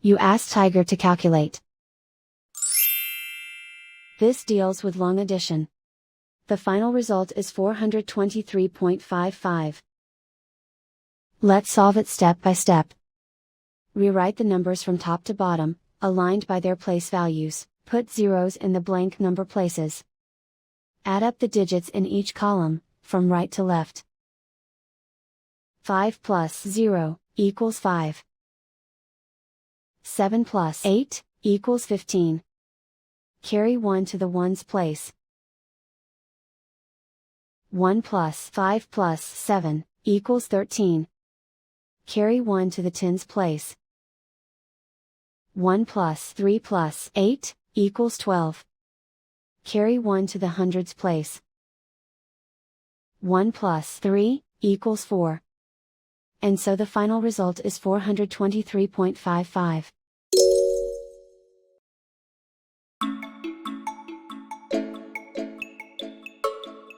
You ask Tiger to calculate. This deals with long addition. The final result is 423.55. Let's solve it step by step. Rewrite the numbers from top to bottom, aligned by their place values. Put zeros in the blank number places. Add up the digits in each column, from right to left. 5 plus 0 equals 5. 7 plus 8 equals 15. Carry 1 to the ones place. 1 plus 5 plus 7 equals 13. Carry 1 to the tens place. 1 plus 3 plus 8 equals 12. Carry 1 to the hundreds place. 1 plus 3 equals 4. And so the final result is 423.55.